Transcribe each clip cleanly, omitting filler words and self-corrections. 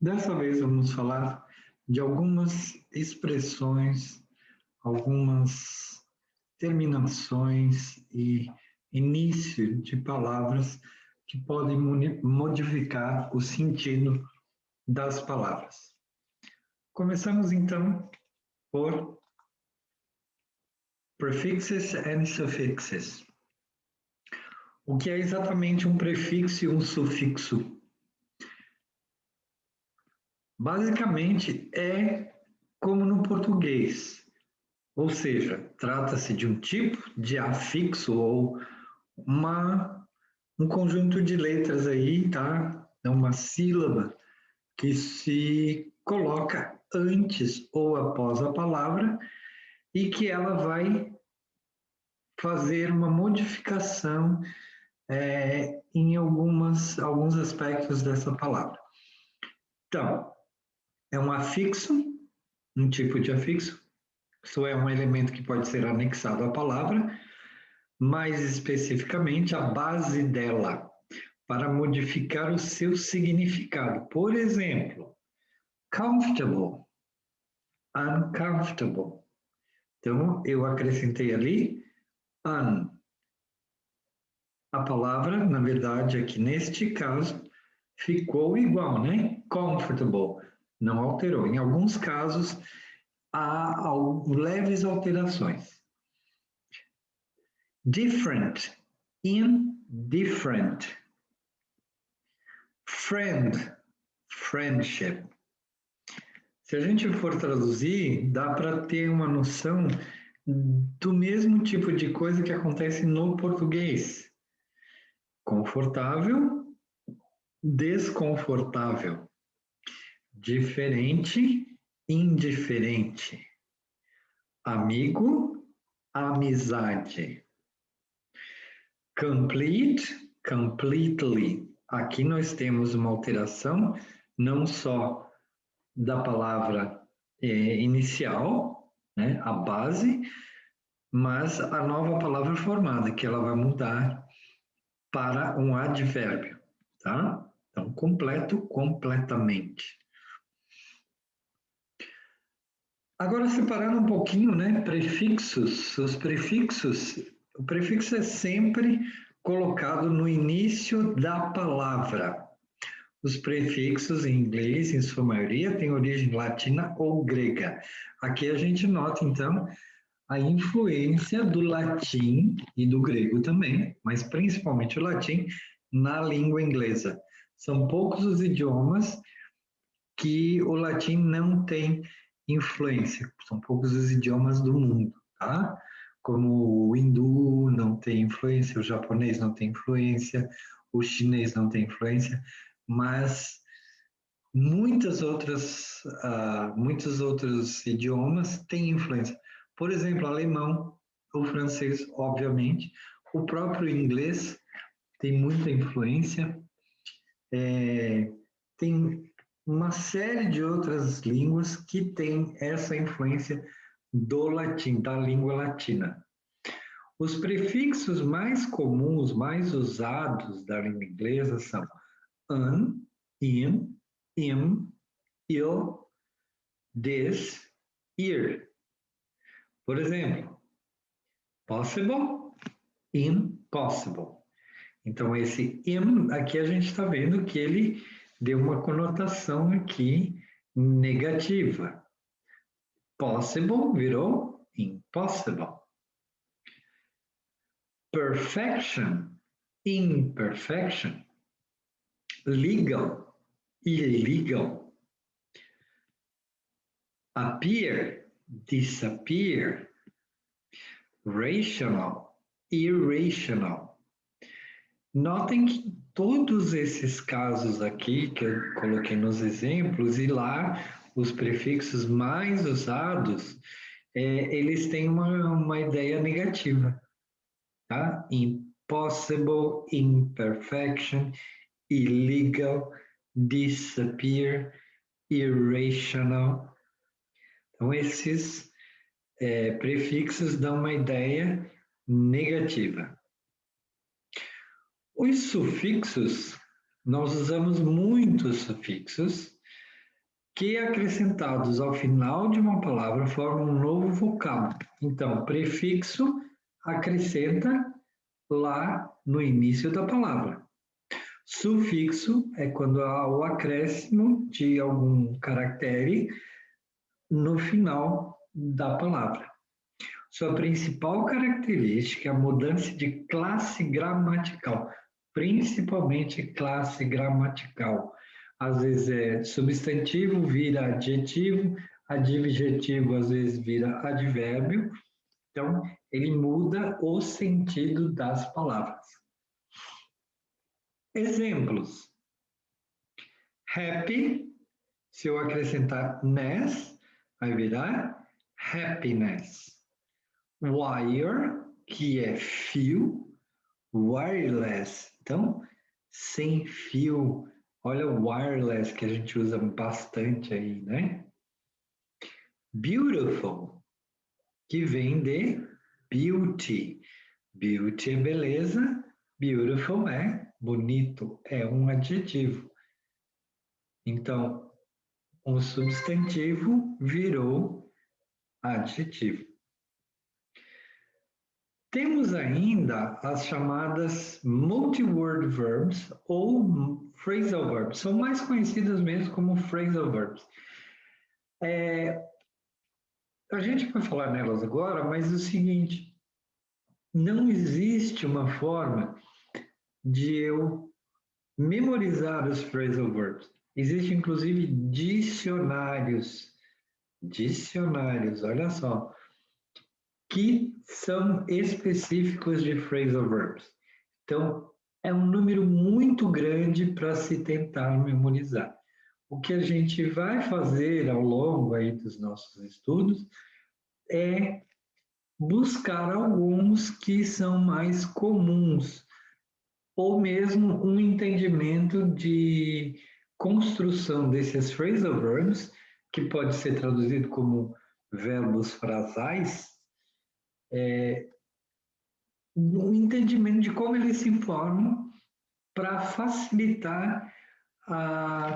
Dessa vez vamos falar de algumas expressões, algumas terminações e início de palavras que podem modificar o sentido das palavras. Começamos então por prefixes and suffixes. O que é exatamente um prefixo e um sufixo? Basicamente é como no português, ou seja, trata-se de um tipo de afixo ou um conjunto de letras aí, tá? É uma sílaba que se coloca antes ou após a palavra e que ela vai fazer uma modificação em alguns aspectos dessa palavra. Então, é um afixo, um tipo de afixo, isso é um elemento que pode ser anexado à palavra, mais especificamente a base dela, para modificar o seu significado. Por exemplo, comfortable, uncomfortable. Então, eu acrescentei ali un. A palavra, na verdade, aqui neste caso, ficou igual, né? Comfortable, não alterou. Em alguns casos, há leves alterações. Different, indifferent. Friend, friendship. Se a gente for traduzir, dá para ter uma noção do mesmo tipo de coisa que acontece no português. Confortável, desconfortável. Diferente, indiferente. Amigo, amizade. Complete, completely. Aqui nós temos uma alteração, não só da palavra inicial, né, a base, mas a nova palavra formada, que ela vai mudar para um advérbio, tá? Então, completo, completamente. Agora, separando um pouquinho, né, prefixos, os prefixos, o prefixo é sempre colocado no início da palavra. Os prefixos em inglês, em sua maioria, têm origem latina ou grega. Aqui a gente nota, então, a influência do latim e do grego também, mas principalmente o latim, na língua inglesa. São poucos os idiomas que o latim não tem influência, são poucos os idiomas do mundo, tá? Como o hindu não tem influência, o japonês não tem influência, o chinês não tem influência, mas muitos outros idiomas têm influência. Por exemplo, alemão, o francês, obviamente, o próprio inglês tem muita influência, tem uma série de outras línguas que têm essa influência do latim, da língua latina. Os prefixos mais comuns, mais usados da língua inglesa são an, in, im, il, this, here. Por exemplo, possible, impossible. Então, esse im, aqui a gente está vendo que ele deu uma conotação aqui negativa. Possible virou impossible. Perfection, imperfection. Legal, illegal. Appear, disappear. Rational, irrational. Notem que todos esses casos aqui que eu coloquei nos exemplos e lá os prefixos mais usados, eles têm uma ideia negativa, tá? Impossible, imperfection, illegal, disappear, irrational. Então, esses prefixos dão uma ideia negativa. Os sufixos, nós usamos muitos sufixos que acrescentados ao final de uma palavra formam um novo vocábulo. Então, prefixo acrescenta lá no início da palavra. Sufixo é quando há o acréscimo de algum caractere no final da palavra. Sua principal característica é a mudança de classe gramatical, principalmente classe gramatical. Às vezes é substantivo, vira adjetivo, adjetivo às vezes vira advérbio. Então, ele muda o sentido das palavras. Exemplos. Happy, se eu acrescentar ness, vai virar happiness. Wire, que é fio, wireless. Então, sem fio. Olha o wireless que a gente usa bastante aí, né? Beautiful, que vem de beauty. Beauty é beleza, beautiful é bonito, é um adjetivo. Então, um substantivo virou adjetivo. Temos ainda as chamadas multi-word verbs ou phrasal verbs. São mais conhecidas mesmo como phrasal verbs. A gente vai falar nelas agora, mas é o seguinte, não existe uma forma de eu memorizar os phrasal verbs. Existem, inclusive, dicionários, olha só, que são específicos de phrasal verbs. Então, é um número muito grande para se tentar memorizar. O que a gente vai fazer ao longo aí dos nossos estudos é buscar alguns que são mais comuns, ou mesmo um entendimento de construção desses phrasal verbs, que pode ser traduzido como verbos frasais, um entendimento de como eles se formam para facilitar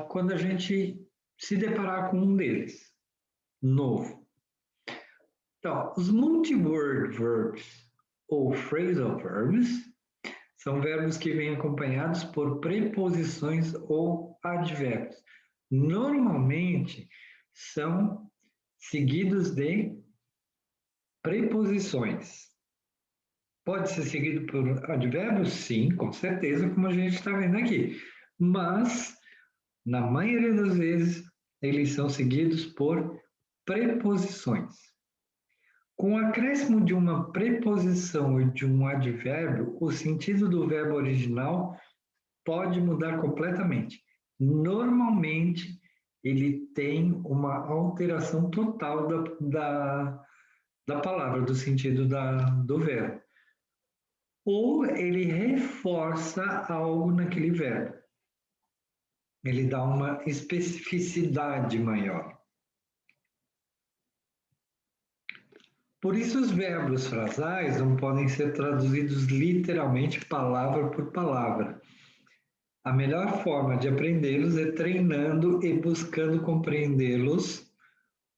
quando a gente se deparar com um deles, novo. Então, os multi-word verbs ou phrasal verbs são verbos que vêm acompanhados por preposições ou advérbios. Normalmente, são seguidos de preposições. Pode ser seguido por advérbios? Sim, com certeza, como a gente está vendo aqui. Mas, na maioria das vezes, eles são seguidos por preposições. Com o acréscimo de uma preposição e de um advérbio, o sentido do verbo original pode mudar completamente. Normalmente, ele tem uma alteração total da palavra, do sentido do verbo. Ou ele reforça algo naquele verbo. Ele dá uma especificidade maior. Por isso, os verbos frasais não podem ser traduzidos literalmente palavra por palavra. A melhor forma de aprendê-los é treinando e buscando compreendê-los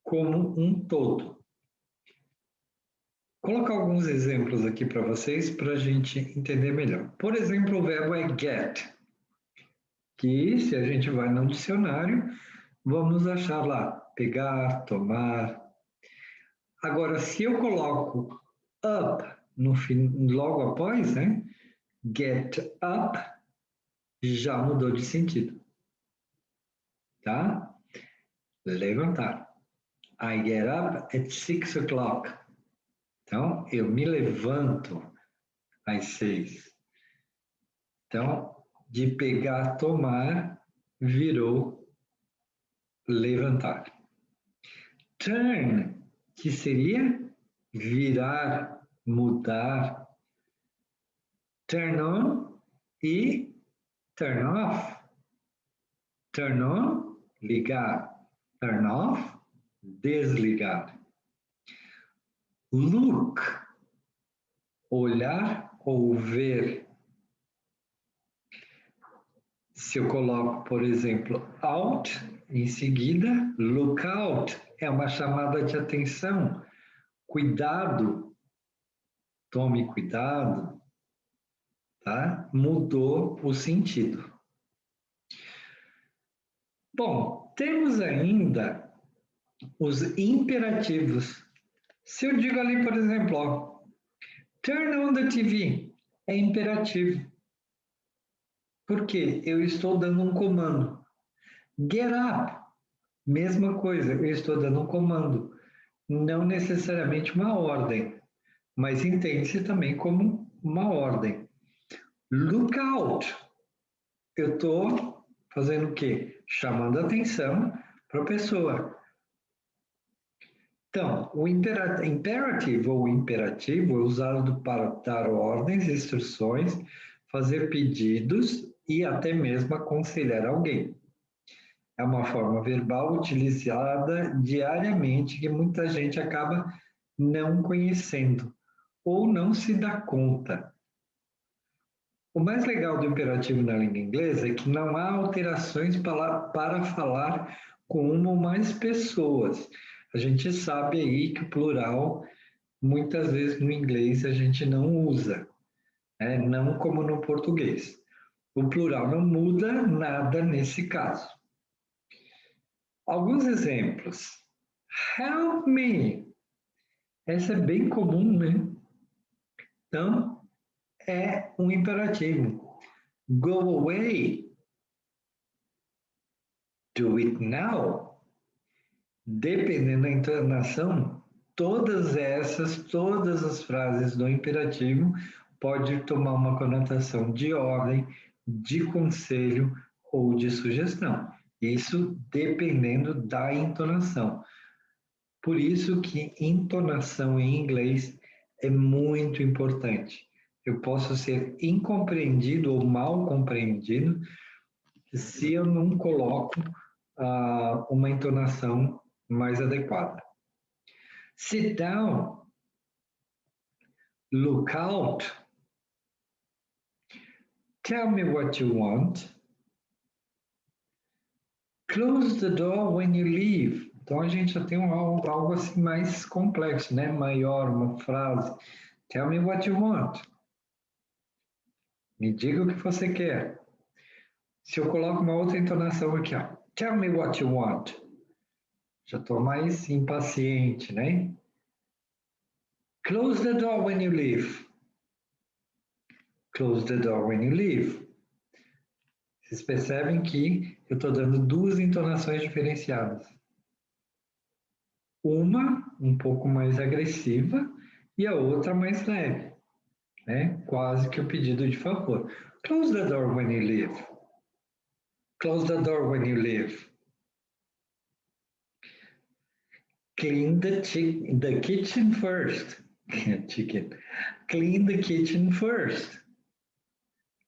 como um todo. Vou colocar alguns exemplos aqui para vocês para a gente entender melhor. Por exemplo, o verbo é get, que se a gente vai no dicionário, vamos achar lá, pegar, tomar. Agora, se eu coloco up no fim, logo após, né? Get up já mudou de sentido, tá? Levantar. I get up at 6 o'clock. Então, eu me levanto às 6. Então, de pegar, tomar, virou levantar. Turn, que seria virar, mudar. Turn on e turn off. Turn on, ligar. Turn off, desligar. Look, olhar ou ver. Se eu coloco, por exemplo, out, Em seguida, look out é uma chamada de atenção. Cuidado, tome cuidado, tá? Mudou o sentido. Bom, temos ainda os imperativos. Se eu digo ali, por exemplo, ó, turn on the TV, é imperativo. Por quê? Eu estou dando um comando. Get up, mesma coisa, eu estou dando um comando. Não necessariamente uma ordem, mas entende-se também como uma ordem. Look out, eu estou fazendo o quê? Chamando a atenção para a pessoa. Então, o imperativo ou imperativo é usado para dar ordens, instruções, fazer pedidos e até mesmo aconselhar alguém. É uma forma verbal utilizada diariamente que muita gente acaba não conhecendo ou não se dá conta. O mais legal do imperativo na língua inglesa é que não há alterações para falar com uma ou mais pessoas. A gente sabe aí que o plural, muitas vezes no inglês, a gente não usa, né? Não como no português. O plural não muda nada nesse caso. Alguns exemplos. Help me. Essa é bem comum, né? Então, é um imperativo. Go away. Do it now. Dependendo da entonação, todas as frases do imperativo pode tomar uma conotação de ordem, de conselho ou de sugestão. Isso dependendo da entonação. Por isso que entonação em inglês é muito importante. Eu posso ser incompreendido ou mal compreendido se eu não coloco uma entonação mais adequada. Sit down, look out, tell me what you want, close the door when you leave. Então a gente já tem algo assim mais complexo, né? Maior, uma frase. Tell me what you want. Me diga o que você quer. Se eu coloco uma outra entonação aqui, ó. Tell me what you want. Já estou mais impaciente, né? Close the door when you leave. Close the door when you leave. Vocês percebem que eu estou dando duas entonações diferenciadas. Uma um pouco mais agressiva e a outra mais leve, né? Quase que o pedido de favor. Close the door when you leave. Close the door when you leave. Clean the kitchen first. Chicken. Clean the kitchen first.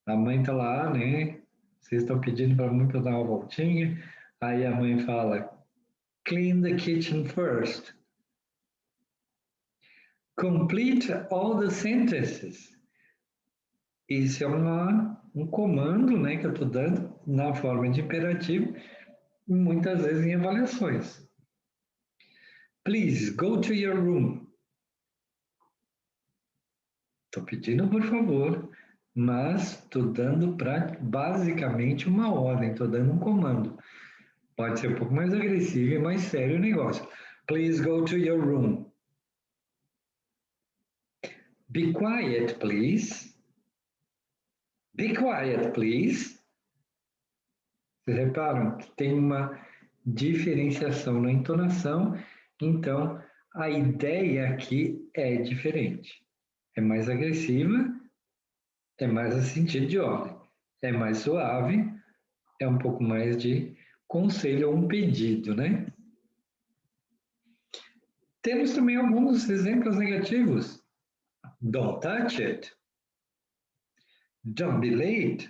A mãe está lá, né? Vocês estão pedindo para a mãe dar uma voltinha. Aí a mãe fala, clean the kitchen first. Complete all the sentences. Isso é um comando, né, que eu estou dando na forma de imperativo, muitas vezes em avaliações. Please, go to your room. Estou pedindo, por favor, mas estou dando basicamente uma ordem, estou dando um comando. Pode ser um pouco mais agressivo e mais sério o negócio. Please go to your room. Be quiet, please. Be quiet, please. Vocês reparam que tem uma diferenciação na entonação, então a ideia aqui é diferente. É mais agressiva, é mais a sentido de ordem. É mais suave, é um pouco mais de conselho ou um pedido, né? Temos também alguns exemplos negativos. Don't touch it. Don't be late.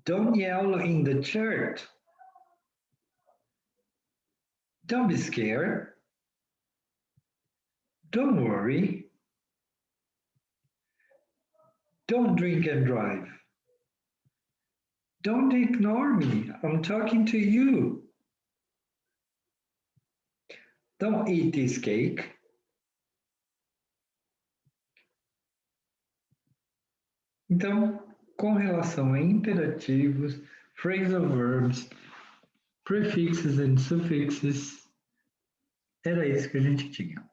Don't yell in the church. Don't be scared. Don't worry. Don't drink and drive. Don't ignore me. I'm talking to you. Don't eat this cake. Então, com relação a imperativos, phrasal verbs, prefixos e sufixos, era isso que a gente tinha.